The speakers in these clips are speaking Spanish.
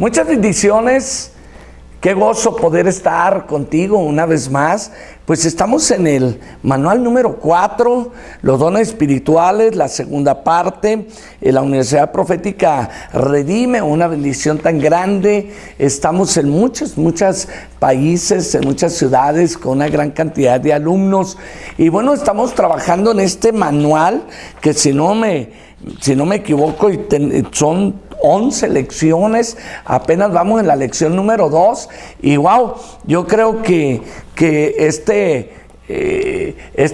Muchas bendiciones. Qué gozo poder estar contigo una vez más. Pues estamos en el manual número 4, los dones espirituales, la segunda parte. En la Universidad Profética Redime, una bendición tan grande. Estamos en muchos países, en muchas ciudades, con una gran cantidad de alumnos. Y bueno, estamos trabajando en este manual que si no me equivoco, son 11 lecciones, apenas vamos en la lección número 2 y wow, yo creo que este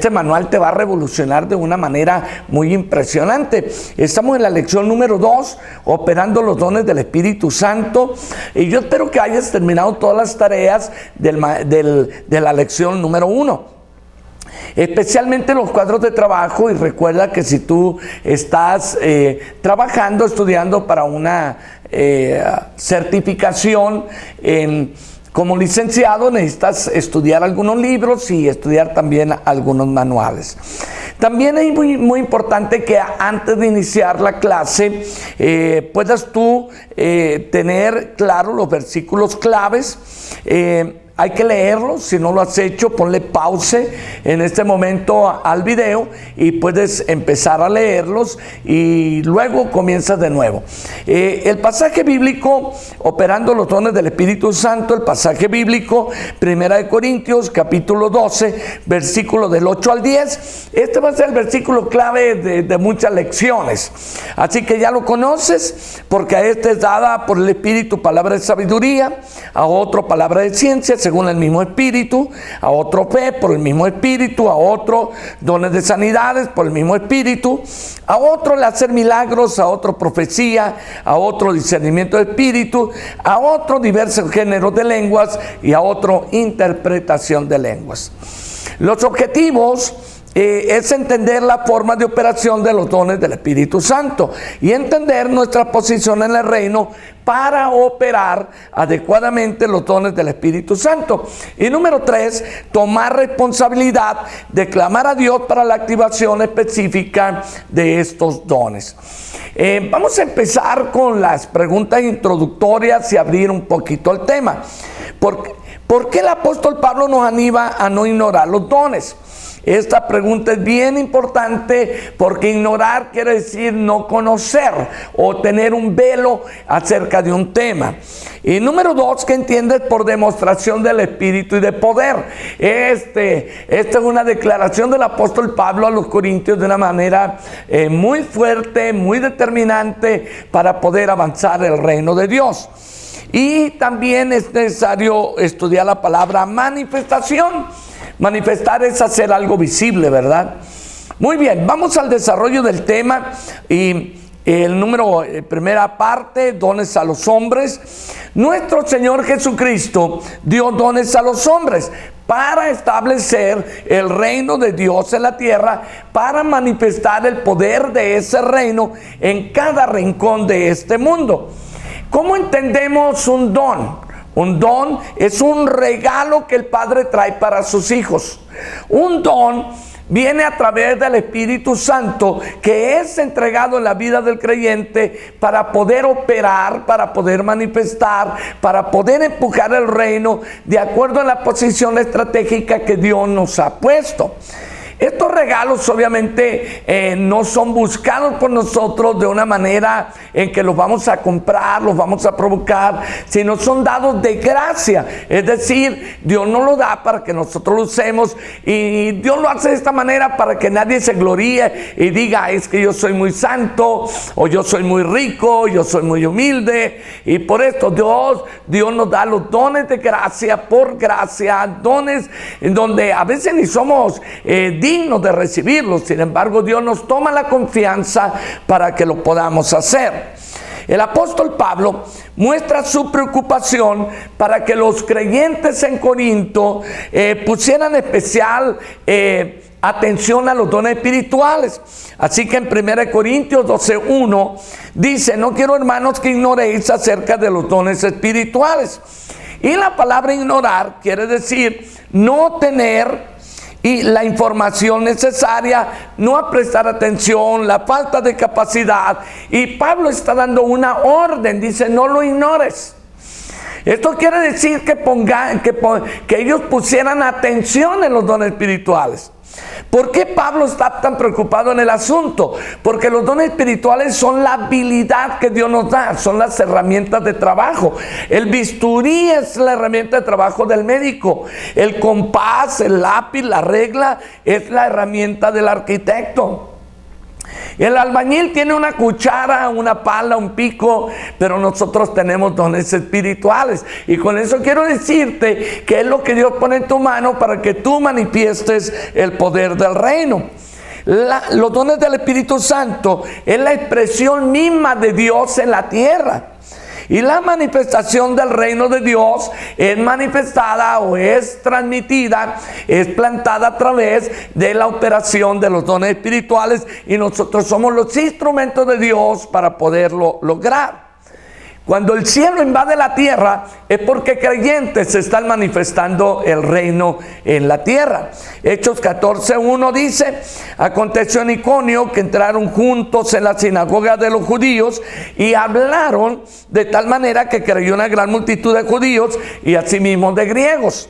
manual te va a revolucionar de una manera muy impresionante. Estamos en la lección número 2, operando los dones del Espíritu Santo, y yo espero que hayas terminado todas las tareas de la lección número 1. Especialmente los cuadros de trabajo, y recuerda que si tú estás estudiando para una certificación como licenciado, necesitas estudiar algunos libros y estudiar también algunos manuales. También es muy importante que antes de iniciar la clase puedas tú tener claro los versículos claves. Hay que leerlos. Si no lo has hecho, ponle pause en este momento al video y puedes empezar a leerlos y luego comienzas de nuevo. El pasaje bíblico, operando los dones del Espíritu Santo, el pasaje bíblico, 1 Corintios, capítulo 12, versículo del 8 al 10. Este va a ser el versículo clave de muchas lecciones. Así que ya lo conoces, porque a este es dada por el Espíritu palabra de sabiduría, a otro palabra de ciencia, según el mismo Espíritu, a otro fe por el mismo Espíritu, a otro dones de sanidades por el mismo Espíritu, a otro el hacer milagros, a otro profecía, a otro discernimiento de espíritu, a otro diversos géneros de lenguas y a otro interpretación de lenguas. Los objetivos es entender la forma de operación de los dones del Espíritu Santo y entender nuestra posición en el reino para operar adecuadamente los dones del Espíritu Santo. Y número 3, tomar responsabilidad de clamar a Dios para la activación específica de estos dones. Vamos a empezar con las preguntas introductorias y abrir un poquito el tema. ¿Por qué el apóstol Pablo nos anima a no ignorar los dones? Esta pregunta es bien importante porque ignorar quiere decir no conocer o tener un velo acerca de un tema. Y número 2, que entiendes por demostración del Espíritu y de poder. Esta es una declaración del apóstol Pablo a los Corintios de una manera muy fuerte, muy determinante para poder avanzar el reino de Dios. Y también es necesario estudiar la palabra manifestación. Manifestar es hacer algo visible, ¿verdad? Muy bien, vamos al desarrollo del tema y primera parte, dones a los hombres. Nuestro Señor Jesucristo dio dones a los hombres para establecer el reino de Dios en la tierra, para manifestar el poder de ese reino en cada rincón de este mundo. ¿Cómo entendemos un don? Un don es un regalo que el Padre trae para sus hijos. Un don viene a través del Espíritu Santo, que es entregado en la vida del creyente para poder operar, para poder manifestar, para poder empujar el reino de acuerdo a la posición estratégica que Dios nos ha puesto. Estos regalos obviamente no son buscados por nosotros de una manera en que los vamos a comprar, los vamos a provocar, sino son dados de gracia. Es decir, Dios nos lo da para que nosotros lo usemos, y Dios lo hace de esta manera para que nadie se gloríe y diga, es que yo soy muy santo, o yo soy muy rico, yo soy muy humilde, y por esto Dios nos da los dones de gracia, por gracia, dones en donde a veces ni somos dignos de recibirlos. Sin embargo, Dios nos toma la confianza para que lo podamos hacer. El apóstol Pablo muestra su preocupación para que los creyentes en Corinto pusieran especial atención a los dones espirituales. Así que en 1 Corintios 12:1 dice: no quiero, hermanos, que ignoréis acerca de los dones espirituales. Y la palabra ignorar quiere decir no tener y la información necesaria, no a prestar atención, la falta de capacidad. Y Pablo está dando una orden, dice: no lo ignores. Esto quiere decir que ellos pusieran atención en los dones espirituales. ¿Por qué Pablo está tan preocupado en el asunto? Porque los dones espirituales son la habilidad que Dios nos da, son las herramientas de trabajo. El bisturí es la herramienta de trabajo del médico. El compás, el lápiz, la regla es la herramienta del arquitecto. El albañil tiene una cuchara, una pala, un pico, pero nosotros tenemos dones espirituales. Y con eso quiero decirte que es lo que Dios pone en tu mano para que tú manifiestes el poder del reino. Los dones del Espíritu Santo es la expresión misma de Dios en la tierra. Y la manifestación del reino de Dios es manifestada o es transmitida, es plantada a través de la operación de los dones espirituales, y nosotros somos los instrumentos de Dios para poderlo lograr. Cuando el cielo invade la tierra es porque creyentes están manifestando el reino en la tierra. Hechos 14:1 dice: aconteció en Iconio que entraron juntos en la sinagoga de los judíos y hablaron de tal manera que creyó una gran multitud de judíos y asimismo de griegos.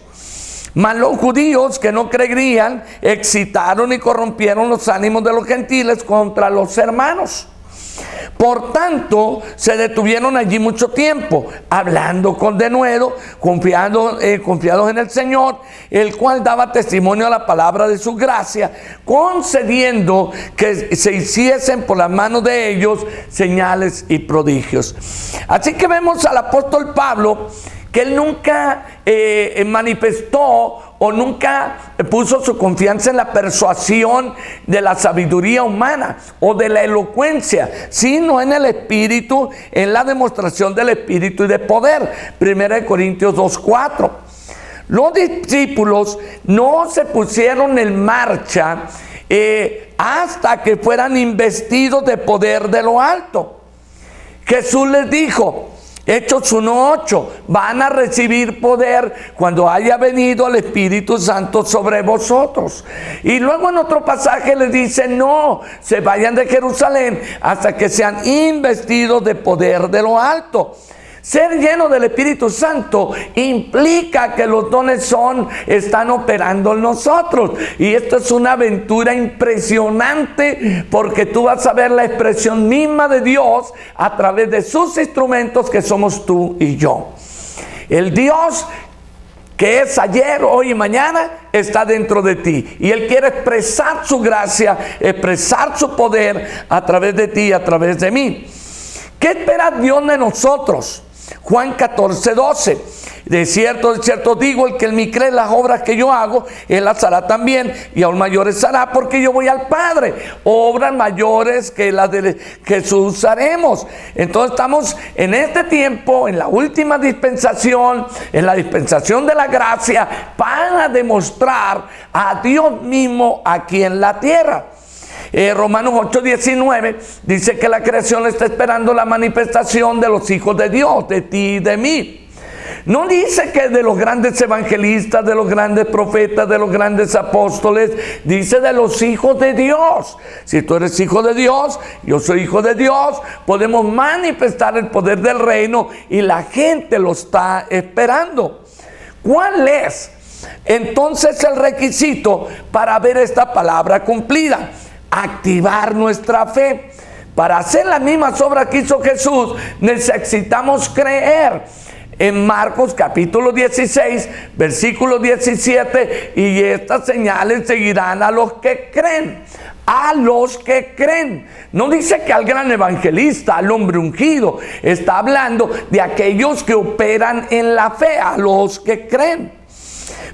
Mas los judíos que no creían excitaron y corrompieron los ánimos de los gentiles contra los hermanos. Por tanto, se detuvieron allí mucho tiempo, hablando con denuedo, confiados en el Señor, el cual daba testimonio a la palabra de su gracia, concediendo que se hiciesen por las manos de ellos señales y prodigios. Así que vemos al apóstol Pablo que él nunca manifestó o nunca puso su confianza en la persuasión de la sabiduría humana o de la elocuencia, sino en el Espíritu, en la demostración del Espíritu y de poder. 1 Corintios 2:4. Los discípulos no se pusieron en marcha hasta que fueran investidos de poder de lo alto. Jesús les dijo, Hechos 1:8, van a recibir poder cuando haya venido el Espíritu Santo sobre vosotros. Y luego en otro pasaje les dice, no, se vayan de Jerusalén hasta que sean investidos de poder de lo alto. Ser lleno del Espíritu Santo implica que los dones están operando en nosotros. Y esto es una aventura impresionante, porque tú vas a ver la expresión misma de Dios a través de sus instrumentos, que somos tú y yo. El Dios que es ayer, hoy y mañana, está dentro de ti. Y Él quiere expresar su gracia, expresar su poder a través de ti y a través de mí. ¿Qué espera Dios de nosotros? Juan 14:12. De cierto digo, el que en mí cree las obras que yo hago, él las hará también, y aún mayores hará, porque yo voy al Padre. Obras mayores que las de Jesús haremos. Entonces estamos en este tiempo, en la última dispensación, en la dispensación de la gracia, para demostrar a Dios mismo aquí en la tierra. Romanos 8:19 dice que la creación está esperando la manifestación de los hijos de Dios, de ti y de mí. No dice que de los grandes evangelistas, de los grandes profetas, de los grandes apóstoles, dice de los hijos de Dios. Si tú eres hijo de Dios, yo soy hijo de Dios, podemos manifestar el poder del reino y la gente lo está esperando. ¿Cuál es entonces el requisito para ver esta palabra cumplida? Activar nuestra fe. Para hacer las mismas obras que hizo Jesús, necesitamos creer. En Marcos capítulo 16, versículo 17, y estas señales seguirán a los que creen. A los que creen. No dice que al gran evangelista, al hombre ungido. Está hablando de aquellos que operan en la fe, a los que creen.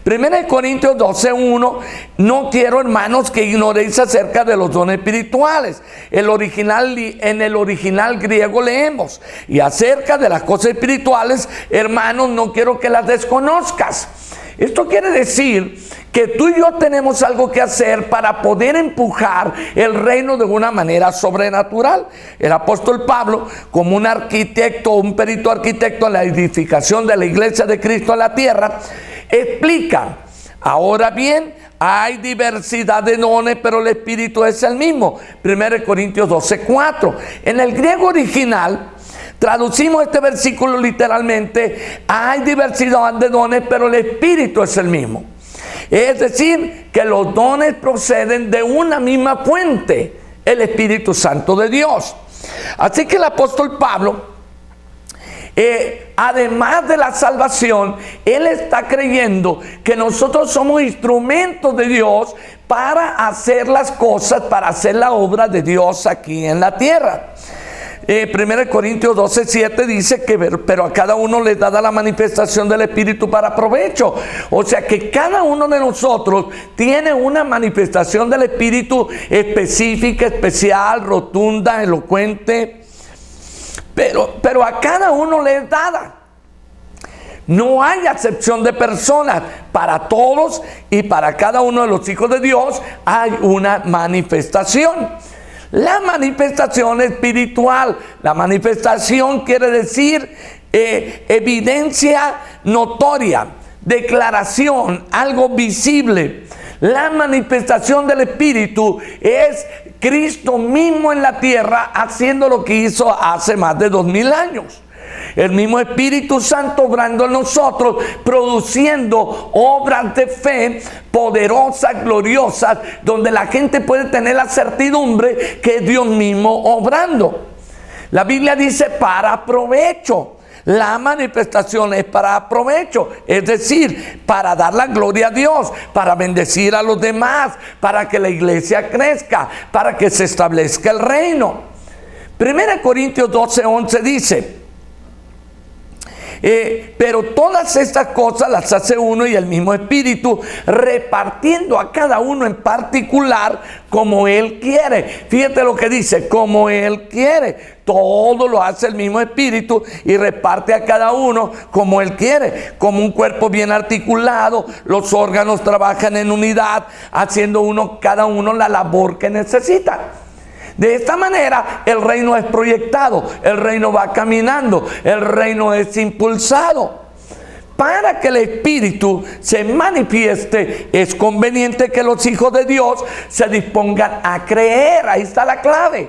1 Corintios 12:1, no quiero, hermanos, que ignoréis acerca de los dones espirituales. En el original griego leemos, y acerca de las cosas espirituales, hermanos, no quiero que las desconozcas. Esto quiere decir que tú y yo tenemos algo que hacer para poder empujar el reino de una manera sobrenatural. El apóstol Pablo, como un arquitecto, un perito arquitecto en la edificación de la iglesia de Cristo en la tierra, explica, ahora bien, hay diversidad de dones, pero el Espíritu es el mismo. 1 Corintios 12:4. En el griego original traducimos este versículo literalmente: hay diversidad de dones, pero el Espíritu es el mismo. Es decir, que los dones proceden de una misma fuente, el Espíritu Santo de Dios. Así que el apóstol Pablo, además de la salvación, él está creyendo que nosotros somos instrumentos de Dios para hacer las cosas, para hacer la obra de Dios aquí en la tierra. 1 Corintios 12:7 dice que pero a cada uno le da la manifestación del Espíritu para provecho. O sea que cada uno de nosotros tiene una manifestación del Espíritu específica, especial, rotunda, elocuente. Pero a cada uno le es dada. No hay acepción de personas. Para todos y para cada uno de los hijos de Dios hay una manifestación. La manifestación espiritual. La manifestación quiere decir evidencia notoria, declaración, algo visible. La manifestación del Espíritu es Cristo mismo en la tierra haciendo lo que hizo hace más de 2000 años. El mismo Espíritu Santo obrando en nosotros, produciendo obras de fe poderosas, gloriosas, donde la gente puede tener la certidumbre que es Dios mismo obrando. La Biblia dice para provecho. La manifestación es para provecho, es decir, para dar la gloria a Dios, para bendecir a los demás, para que la iglesia crezca, para que se establezca el reino. 1 Corintios 12:11 dice: pero todas estas cosas las hace uno y el mismo Espíritu, repartiendo a cada uno en particular como Él quiere. Fíjate lo que dice: como Él quiere. Todo lo hace el mismo Espíritu y reparte a cada uno como Él quiere. Como un cuerpo bien articulado, los órganos trabajan en unidad, haciendo cada uno la labor que necesita. De esta manera el reino es proyectado, el reino va caminando, el reino es impulsado. Para que el Espíritu se manifieste, es conveniente que los hijos de Dios se dispongan a creer. Ahí está la clave.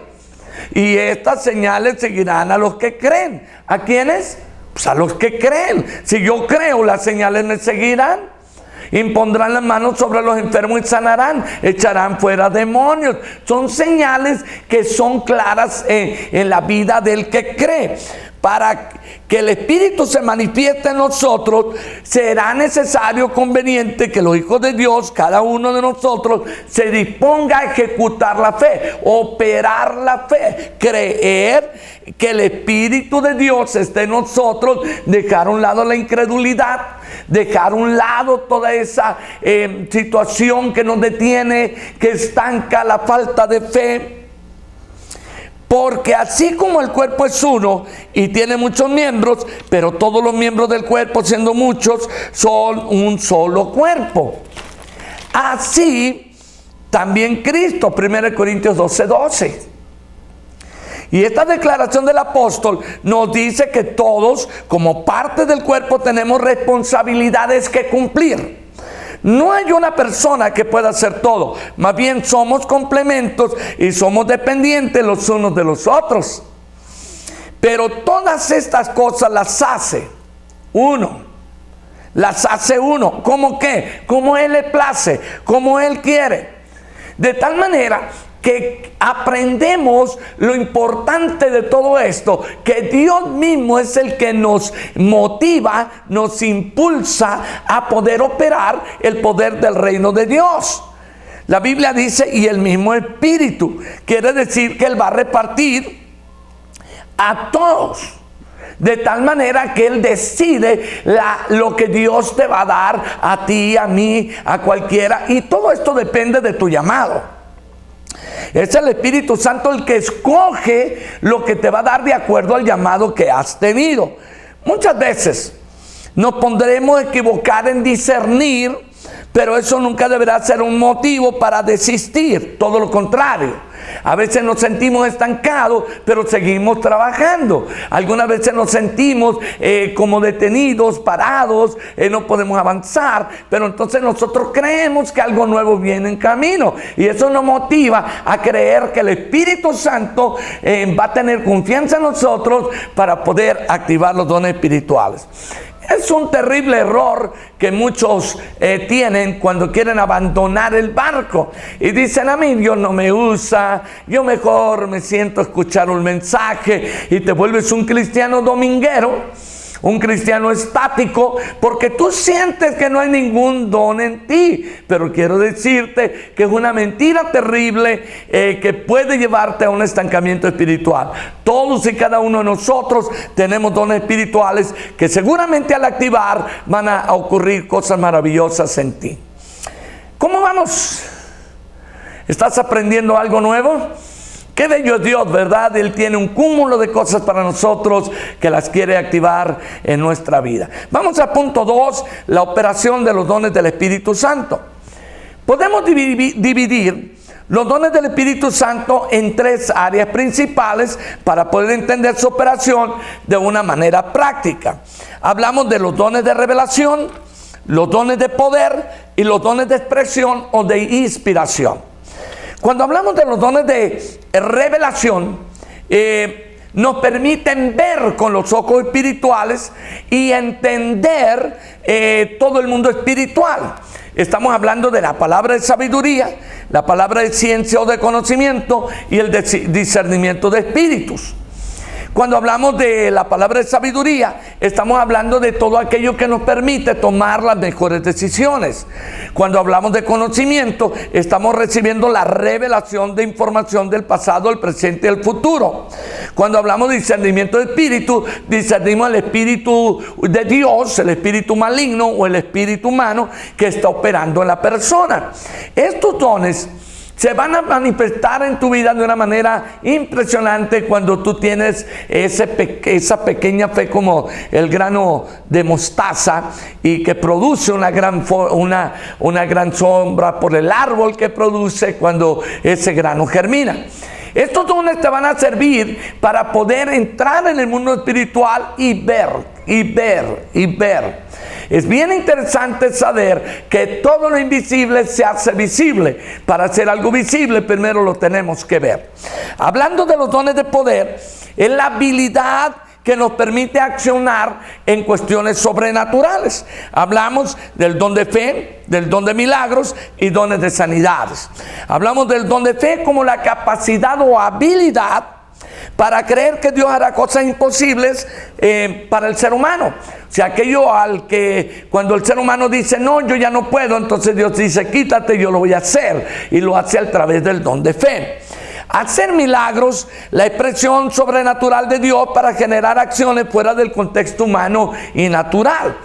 Y estas señales seguirán a los que creen. ¿A quiénes? Pues a los que creen. Si yo creo, las señales me seguirán. Impondrán las manos sobre los enfermos y sanarán, echarán fuera demonios. Son señales que son claras en la vida del que cree. Para que el Espíritu se manifieste en nosotros, será necesario, conveniente, que los hijos de Dios, cada uno de nosotros, se disponga a ejecutar la fe, operar la fe, creer que el Espíritu de Dios esté en nosotros, dejar a un lado la incredulidad, dejar a un lado toda esa situación que nos detiene, que estanca la falta de fe. Porque así como el cuerpo es uno y tiene muchos miembros, pero todos los miembros del cuerpo, siendo muchos, son un solo cuerpo. Así también Cristo, 1 Corintios 12:12. Y esta declaración del apóstol nos dice que todos, como parte del cuerpo, tenemos responsabilidades que cumplir. No hay una persona que pueda hacer todo. Más bien somos complementos y somos dependientes los unos de los otros. Pero todas estas cosas las hace uno. Las hace uno. ¿Cómo qué? Como Él le place, como Él quiere. De tal manera que aprendemos lo importante de todo esto, que Dios mismo es el que nos motiva, nos impulsa a poder operar el poder del reino de Dios. La Biblia dice, y el mismo Espíritu, quiere decir que Él va a repartir a todos. De tal manera que Él decide lo que Dios te va a dar a ti, a mí, a cualquiera. Y todo esto depende de tu llamado. Es el Espíritu Santo el que escoge lo que te va a dar de acuerdo al llamado que has tenido. Muchas veces nos pondremos a equivocar en discernir Pero eso nunca deberá ser un motivo para desistir, todo lo contrario. A veces nos sentimos estancados, pero seguimos trabajando. Algunas veces nos sentimos como detenidos, parados, no podemos avanzar, pero entonces nosotros creemos que algo nuevo viene en camino. Y eso nos motiva a creer que el Espíritu Santo va a tener confianza en nosotros para poder activar los dones espirituales. Es un terrible error que muchos tienen cuando quieren abandonar el barco y dicen: a mí Dios no me usa, yo mejor me siento a escuchar un mensaje, y te vuelves un cristiano dominguero, un cristiano estático, porque tú sientes que no hay ningún don en ti. Pero quiero decirte que es una mentira terrible que puede llevarte a un estancamiento espiritual. Todos y cada uno de nosotros tenemos dones espirituales que seguramente al activar van a ocurrir cosas maravillosas en ti. ¿Cómo vamos? ¿Estás aprendiendo algo nuevo? Qué bello es Dios, ¿verdad? Él tiene un cúmulo de cosas para nosotros que las quiere activar en nuestra vida. Vamos a punto 2, la operación de los dones del Espíritu Santo. Podemos dividir los dones del Espíritu Santo en 3 áreas principales para poder entender su operación de una manera práctica. Hablamos de los dones de revelación, los dones de poder y los dones de expresión o de inspiración. Cuando hablamos de los dones de revelación, nos permiten ver con los ojos espirituales y entender todo el mundo espiritual. Estamos hablando de la palabra de sabiduría, la palabra de ciencia o de conocimiento y el discernimiento de espíritus. Cuando hablamos de la palabra de sabiduría, estamos hablando de todo aquello que nos permite tomar las mejores decisiones. Cuando hablamos de conocimiento, estamos recibiendo la revelación de información del pasado, el presente y el futuro. Cuando hablamos de discernimiento de espíritu, discernimos el espíritu de Dios, el espíritu maligno o el espíritu humano que está operando en la persona. Estos dones se van a manifestar en tu vida de una manera impresionante cuando tú tienes esa pequeña fe como el grano de mostaza y que produce una gran sombra por el árbol que produce cuando ese grano germina. Estos dones te van a servir para poder entrar en el mundo espiritual y ver. Es bien interesante saber que todo lo invisible se hace visible. Para hacer algo visible, primero lo tenemos que ver. Hablando de los dones de poder, es la habilidad que nos permite accionar en cuestiones sobrenaturales. Hablamos del don de fe, del don de milagros y dones de sanidades. Hablamos del don de fe como la capacidad o habilidad para creer que Dios hará cosas imposibles para el ser humano. O sea, aquello al que cuando el ser humano dice: no, yo ya no puedo, entonces Dios dice: quítate, yo lo voy a hacer. Y lo hace a través del don de fe. Hacer milagros, la expresión sobrenatural de Dios para generar acciones fuera del contexto humano y natural.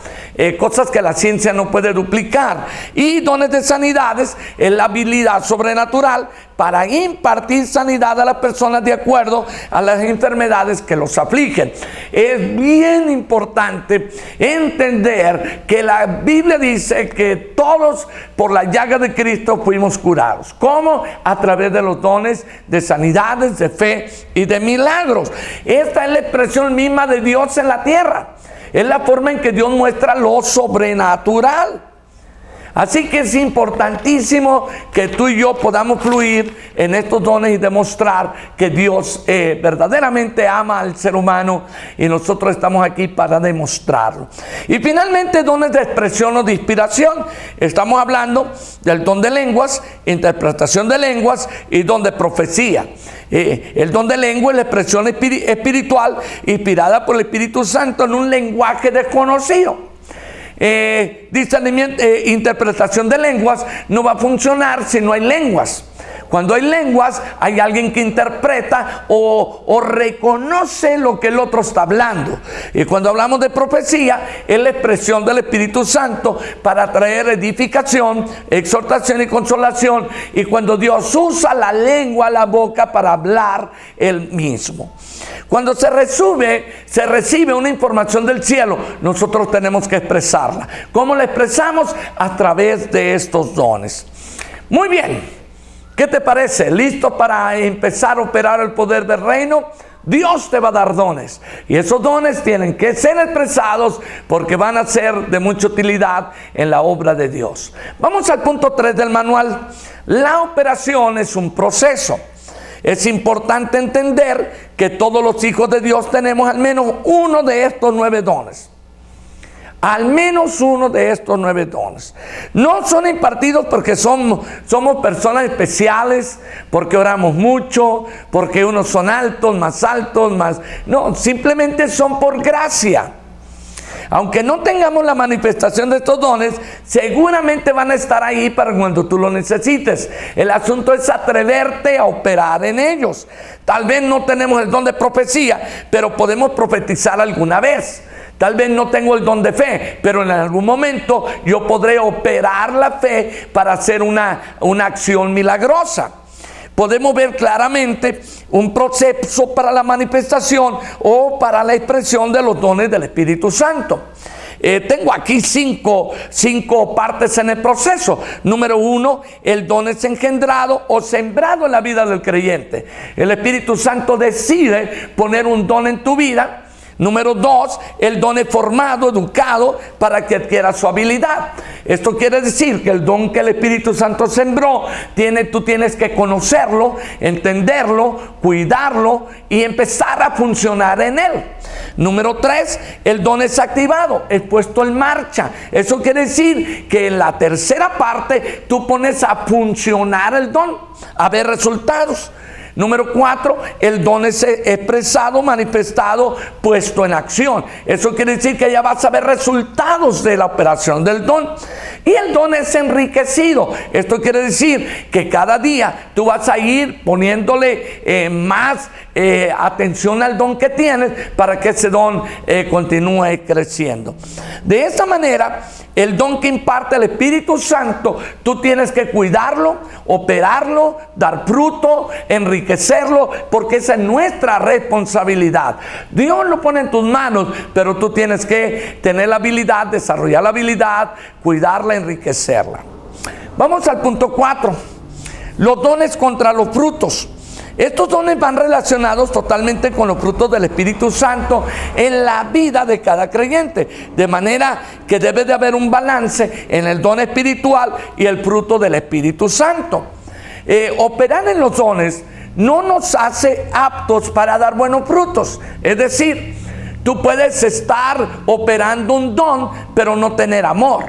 Cosas que la ciencia no puede duplicar. Y dones de sanidades es la habilidad sobrenatural para impartir sanidad a las personas de acuerdo a las enfermedades que los afligen. Es bien importante entender que la Biblia dice que todos por la llaga de Cristo fuimos curados. ¿Cómo? A través de los dones de sanidades, de fe y de milagros. Esta es la expresión misma de Dios en la tierra. Es la forma en que Dios muestra lo sobrenatural. Así que es importantísimo que tú y yo podamos fluir en estos dones y demostrar que Dios verdaderamente ama al ser humano y nosotros estamos aquí para demostrarlo. Y finalmente, dones de expresión o de inspiración. Estamos hablando del don de lenguas, interpretación de lenguas y don de profecía. El don de lengua es la expresión espiritual inspirada por el Espíritu Santo en un lenguaje desconocido. Discernimiento, interpretación de lenguas no va a funcionar si no hay lenguas. Cuando hay lenguas, hay alguien que interpreta o reconoce lo que el otro está hablando. Y cuando hablamos de profecía, es la expresión del Espíritu Santo para traer edificación, exhortación y consolación. Y cuando Dios usa la lengua, la boca para hablar Él mismo. Cuando se recibe una información del cielo, nosotros tenemos que expresarla. ¿Cómo la expresamos? A través de estos dones. Muy bien, ¿qué te parece? ¿Listo para empezar a operar el poder del reino? Dios te va a dar dones, y esos dones tienen que ser expresados porque van a ser de mucha utilidad en la obra de Dios. Vamos al punto 3 del manual. La operación es un proceso. Es importante entender que todos los hijos de Dios tenemos al menos uno de estos 9 dones. Al menos uno de estos 9 dones. No son impartidos porque somos personas especiales, porque oramos mucho, porque unos son altos, más. No, simplemente son por gracia. Aunque no tengamos la manifestación de estos dones, seguramente van a estar ahí para cuando tú lo necesites. El asunto es atreverte a operar en ellos. Tal vez no tenemos el don de profecía, pero podemos profetizar alguna vez. Tal vez no tengo el don de fe, pero en algún momento yo podré operar la fe para hacer una acción milagrosa. Podemos ver claramente un proceso para la manifestación o para la expresión de los dones del Espíritu Santo. Tengo aquí cinco partes en el proceso. Número 1, el don es engendrado o sembrado en la vida del creyente. El Espíritu Santo decide poner un don en tu vida. Número 2, el don es formado, educado para que adquiera su habilidad. Esto quiere decir que el don que el Espíritu Santo sembró, tú tienes que conocerlo, entenderlo, cuidarlo y empezar a funcionar en él. Número 3, el don es activado, es puesto en marcha. Eso quiere decir que en la tercera parte tú pones a funcionar el don, a ver resultados. Número 4, el don es expresado, manifestado, puesto en acción. Eso quiere decir que ya vas a ver resultados de la operación del don. Y el don es enriquecido. Esto quiere decir que cada día tú vas a ir poniéndole más atención al don que tienes para que ese don continúe creciendo. De esta manera, el don que imparte el Espíritu Santo, tú tienes que cuidarlo, operarlo, dar fruto, enriquecerlo, porque esa es nuestra responsabilidad. Dios lo pone en tus manos, pero tú tienes que tener la habilidad, desarrollar la habilidad, cuidarla, enriquecerla. Vamos al punto 4. Los dones contra los frutos. Estos dones van relacionados totalmente con los frutos del Espíritu Santo en la vida de cada creyente. De manera que debe de haber un balance en el don espiritual y el fruto del Espíritu Santo. Operar en los dones no nos hace aptos para dar buenos frutos. Es decir, tú puedes estar operando un don, pero no tener amor.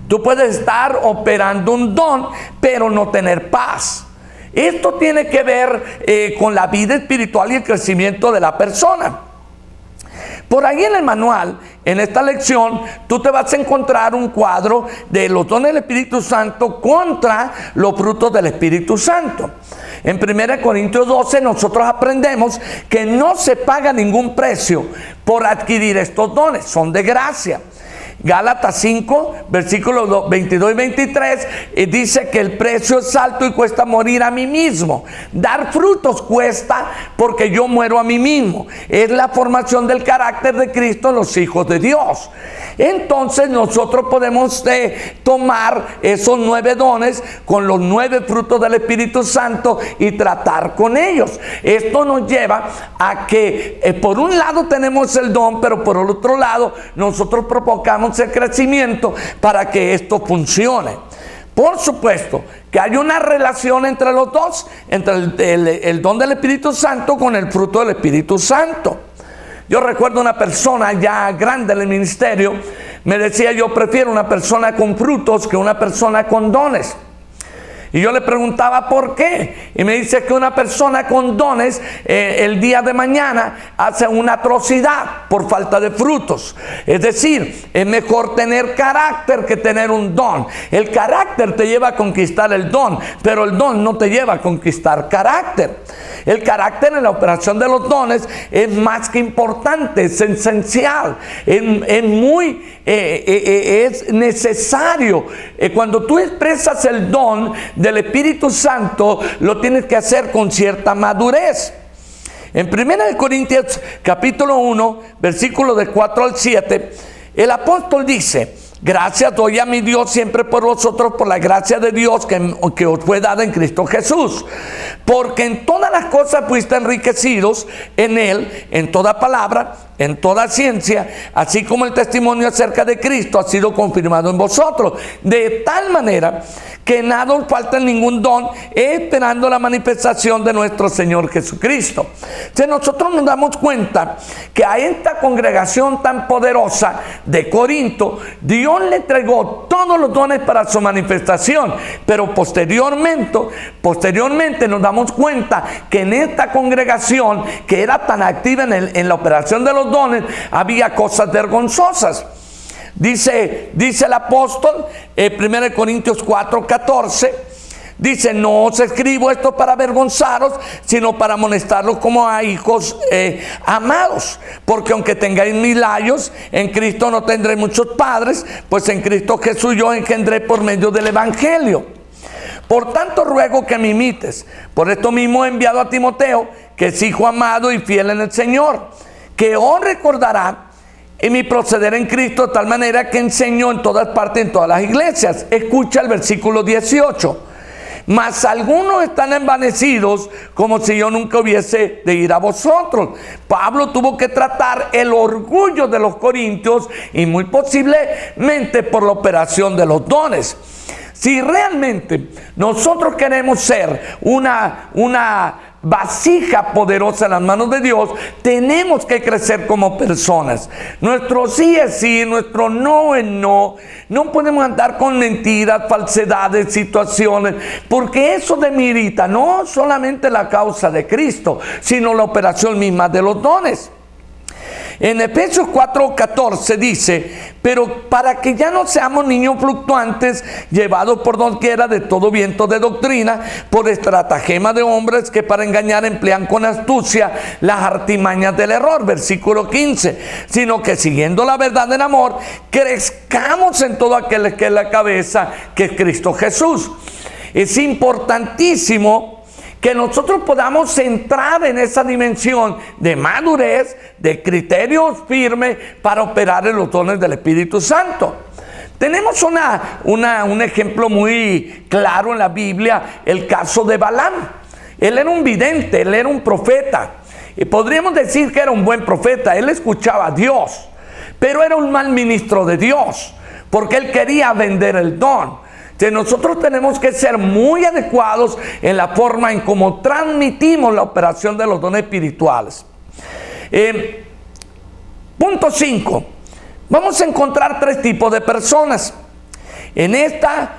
Tú puedes estar operando un don, pero no tener paz. Esto tiene que ver con la vida espiritual y el crecimiento de la persona. Por ahí en el manual, en esta lección, tú te vas a encontrar un cuadro de los dones del Espíritu Santo contra los frutos del Espíritu Santo. En 1 Corintios 12 nosotros aprendemos que no se paga ningún precio por adquirir estos dones, son de gracia. Gálatas 5, versículos 22 y 23, dice que el precio es alto y cuesta morir a mí mismo. Dar frutos cuesta porque yo muero a mí mismo. Es la formación del carácter de Cristo en los hijos de Dios. Entonces nosotros podemos tomar esos 9 dones con los 9 frutos del Espíritu Santo y tratar con ellos. Esto nos lleva a que por un lado tenemos el don, pero por el otro lado nosotros provocamos el crecimiento para que esto funcione. Por supuesto que hay una relación entre los dos, entre el don del Espíritu Santo con el fruto del Espíritu Santo. Yo recuerdo una persona ya grande en el ministerio, me decía: yo prefiero una persona con frutos que una persona con dones. Y yo le preguntaba por qué. Y me dice que una persona con dones el día de mañana hace una atrocidad por falta de frutos. Es decir, es mejor tener carácter que tener un don. El carácter te lleva a conquistar el don, pero el don no te lleva a conquistar carácter. El carácter en la operación de los dones es más que importante, es esencial, es necesario. Cuando tú expresas el don del Espíritu Santo, lo tienes que hacer con cierta madurez. En 1 Corintios capítulo 1, versículos de 4 al 7, el apóstol dice: gracias doy a mi Dios siempre por vosotros, por la gracia de Dios que os fue dada en Cristo Jesús. Porque en todas las cosas fuiste enriquecidos en Él, en toda palabra, en toda ciencia, así como el testimonio acerca de Cristo ha sido confirmado en vosotros. De tal manera que nada os falta en ningún don, esperando la manifestación de nuestro Señor Jesucristo. Si nosotros nos damos cuenta que a esta congregación tan poderosa de Corinto, Dios le entregó todos los dones para su manifestación, pero posteriormente nos damos cuenta que en esta congregación que era tan activa en la operación de los dones, había cosas vergonzosas. Dice el apóstol, 1 Corintios 4:14, dice: no os escribo esto para avergonzaros, sino para amonestarlos como a hijos amados. Porque aunque tengáis 1000 años, en Cristo no tendréis muchos padres, pues en Cristo Jesús yo engendré por medio del Evangelio. Por tanto ruego que me imites. Por esto mismo he enviado a Timoteo, que es hijo amado y fiel en el Señor, que os recordará en mi proceder en Cristo, de tal manera que enseño en todas partes, en todas las iglesias. Escucha el versículo 18. Mas algunos están envanecidos, como si yo nunca hubiese de ir a vosotros. Pablo tuvo que tratar el orgullo de los corintios, y muy posiblemente por la operación de los dones. Si realmente nosotros queremos ser una vasija poderosa en las manos de Dios, tenemos que crecer como personas. Nuestro sí es sí, nuestro no es no. No podemos andar con mentiras, falsedades, situaciones, porque eso demerita no solamente la causa de Cristo, sino la operación misma de los dones. En Efesios 4:14 dice: pero para que ya no seamos niños fluctuantes, llevados por doquiera de todo viento de doctrina, por estratagema de hombres que para engañar emplean con astucia las artimañas del error. Versículo 15, sino que siguiendo la verdad en amor, crezcamos en todo aquel que es la cabeza, que es Cristo Jesús. Es importantísimo que nosotros podamos entrar en esa dimensión de madurez, de criterios firmes para operar en los dones del Espíritu Santo. Tenemos un ejemplo muy claro en la Biblia, el caso de Balaam. Él era un vidente, él era un profeta. Y podríamos decir que era un buen profeta, él escuchaba a Dios, pero era un mal ministro de Dios, porque él quería vender el don. Nosotros tenemos que ser muy adecuados en la forma en cómo transmitimos la operación de los dones espirituales. Punto 5. Vamos a encontrar 3 tipos de personas en esta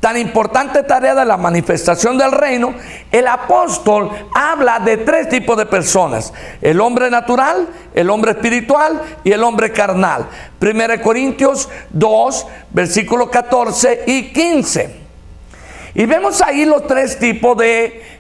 tan importante tarea de la manifestación del reino. El apóstol habla de 3 tipos de personas: el hombre natural, el hombre espiritual y el hombre carnal. 1 Corintios 2, versículos 14 y 15. Y vemos ahí los 3 tipos de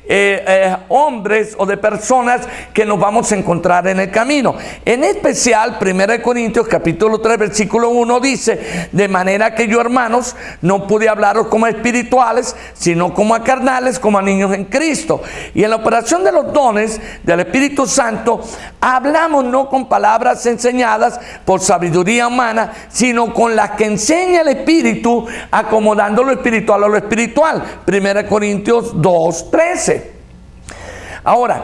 hombres o de personas que nos vamos a encontrar en el camino. En especial, 1 Corintios capítulo 3, versículo 1 dice: de manera que yo, hermanos, no pude hablaros como a espirituales, sino como a carnales, como a niños en Cristo. Y en la operación de los dones del Espíritu Santo, hablamos no con palabras enseñadas por sabiduría humana, sino con las que enseña el Espíritu, acomodando lo espiritual a lo espiritual. 1 Corintios 2, 13. Ahora,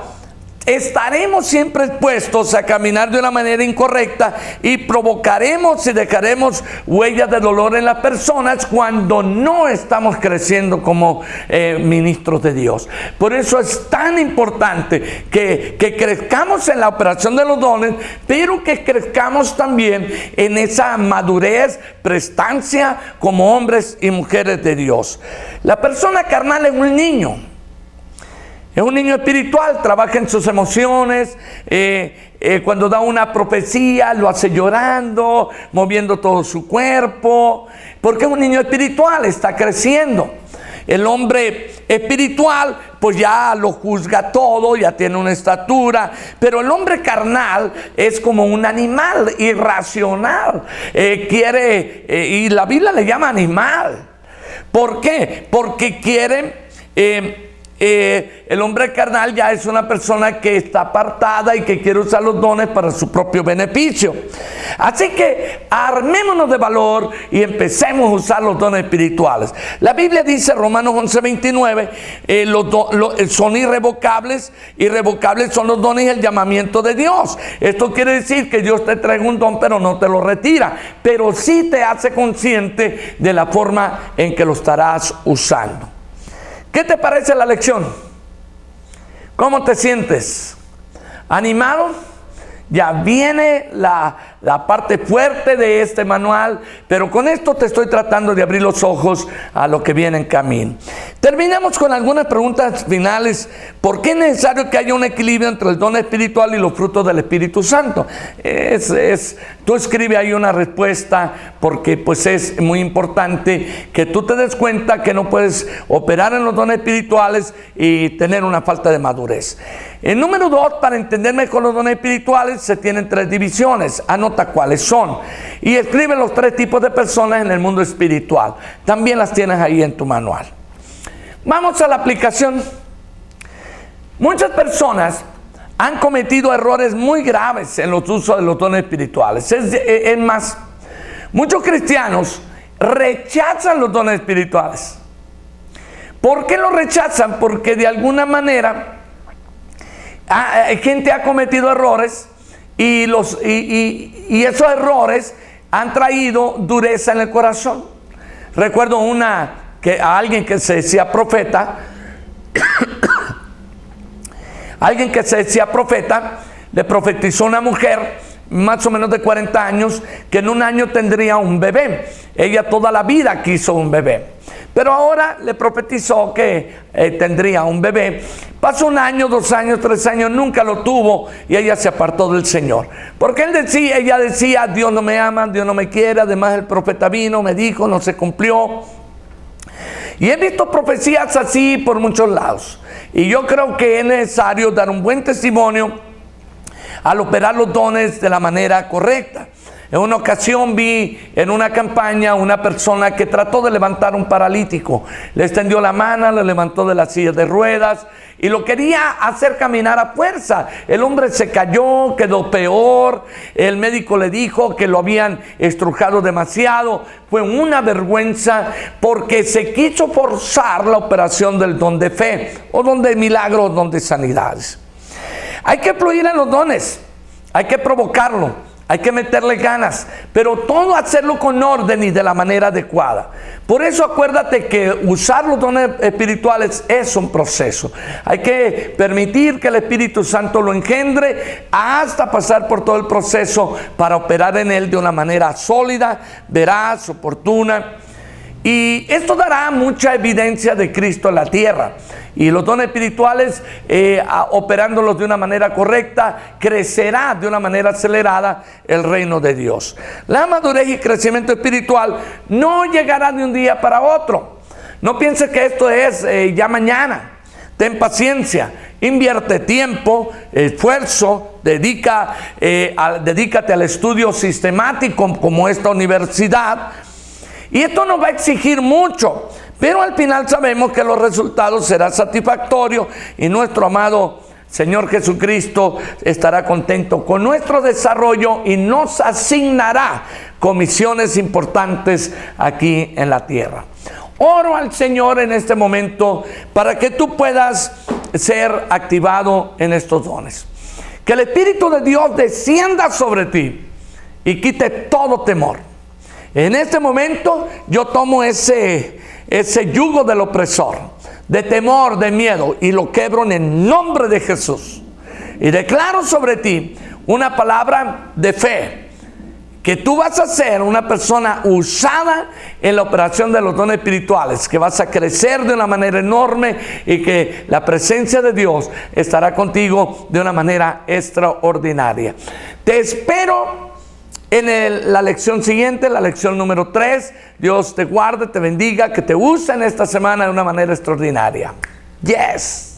estaremos siempre expuestos a caminar de una manera incorrecta y provocaremos y dejaremos huellas de dolor en las personas cuando no estamos creciendo como ministros de Dios. Por eso es tan importante que crezcamos en la operación de los dones, pero que crezcamos también en esa madurez, prestancia como hombres y mujeres de Dios. La persona carnal es un niño. Es un niño espiritual, trabaja en sus emociones, cuando da una profecía lo hace llorando, moviendo todo su cuerpo, porque es un niño espiritual, está creciendo. El hombre espiritual pues ya lo juzga todo, ya tiene una estatura, pero el hombre carnal es como un animal irracional, y la Biblia le llama animal. ¿Por qué? Porque quiere... el hombre carnal ya es una persona que está apartada y que quiere usar los dones para su propio beneficio. Así que armémonos de valor y empecemos a usar los dones espirituales. La Biblia dice, Romanos 11:29, son irrevocables. Irrevocables son los dones y el llamamiento de Dios. Esto quiere decir que Dios te trae un don, pero no te lo retira, pero sí te hace consciente de la forma en que lo estarás usando. ¿Qué te parece la lección? ¿Cómo te sientes? ¿Animado? Ya viene la parte fuerte de este manual, pero con esto te estoy tratando de abrir los ojos a lo que viene en camino. Terminamos con algunas preguntas finales. ¿Por qué es necesario que haya un equilibrio entre el don espiritual y los frutos del Espíritu Santo? Tú escribe ahí una respuesta, porque pues es muy importante que tú te des cuenta que no puedes operar en los dones espirituales y tener una falta de madurez. El número 2, para entender mejor los dones espirituales, se tienen 3 divisiones. Anota cuáles son. Y escribe los 3 tipos de personas en el mundo espiritual. También las tienes ahí en tu manual. Vamos a la aplicación. Muchas personas han cometido errores muy graves en los usos de los dones espirituales. Es más, muchos cristianos rechazan los dones espirituales. ¿Por qué los rechazan? Porque de alguna manera gente ha cometido errores y esos errores han traído dureza en el corazón. Recuerdo a alguien que se decía profeta, alguien que se decía profeta, le profetizó a una mujer más o menos de 40 años que en un año tendría un bebé. Ella toda la vida quiso un bebé, pero ahora le profetizó que tendría un bebé. Pasó 1 año, 2 años, 3 años, nunca lo tuvo y ella se apartó del Señor. Porque ella decía, Dios no me ama, Dios no me quiere, además el profeta vino, me dijo, no se cumplió. Y he visto profecías así por muchos lados. Y yo creo que es necesario dar un buen testimonio al operar los dones de la manera correcta. En una ocasión vi en una campaña una persona que trató de levantar un paralítico. Le extendió la mano, le levantó de la silla de ruedas y lo quería hacer caminar a fuerza. El hombre se cayó, quedó peor. El médico le dijo que lo habían estrujado demasiado. Fue una vergüenza porque se quiso forzar la operación del don de fe, o don de milagros, o don de sanidades. Hay que fluir en los dones, hay que provocarlo. Hay que meterle ganas, pero todo hacerlo con orden y de la manera adecuada. Por eso acuérdate que usar los dones espirituales es un proceso. Hay que permitir que el Espíritu Santo lo engendre hasta pasar por todo el proceso para operar en él de una manera sólida, veraz, oportuna. Y esto dará mucha evidencia de Cristo en la tierra. Y los dones espirituales, operándolos de una manera correcta, crecerá de una manera acelerada el reino de Dios. La madurez y crecimiento espiritual no llegará de un día para otro. No pienses que esto es ya mañana. Ten paciencia, invierte tiempo, esfuerzo, dedícate al estudio sistemático como esta universidad. Y esto nos va a exigir mucho, pero al final sabemos que los resultados serán satisfactorios y nuestro amado Señor Jesucristo estará contento con nuestro desarrollo y nos asignará comisiones importantes aquí en la tierra. Oro al Señor en este momento para que tú puedas ser activado en estos dones. Que el Espíritu de Dios descienda sobre ti y quite todo temor. En este momento yo tomo ese yugo del opresor, de temor, de miedo, y lo quebro en el nombre de Jesús. Y declaro sobre ti una palabra de fe, que tú vas a ser una persona usada en la operación de los dones espirituales, que vas a crecer de una manera enorme y que la presencia de Dios estará contigo de una manera extraordinaria. Te espero en la lección siguiente, la lección número 3. Dios te guarde, te bendiga, que te use en esta semana de una manera extraordinaria. Yes.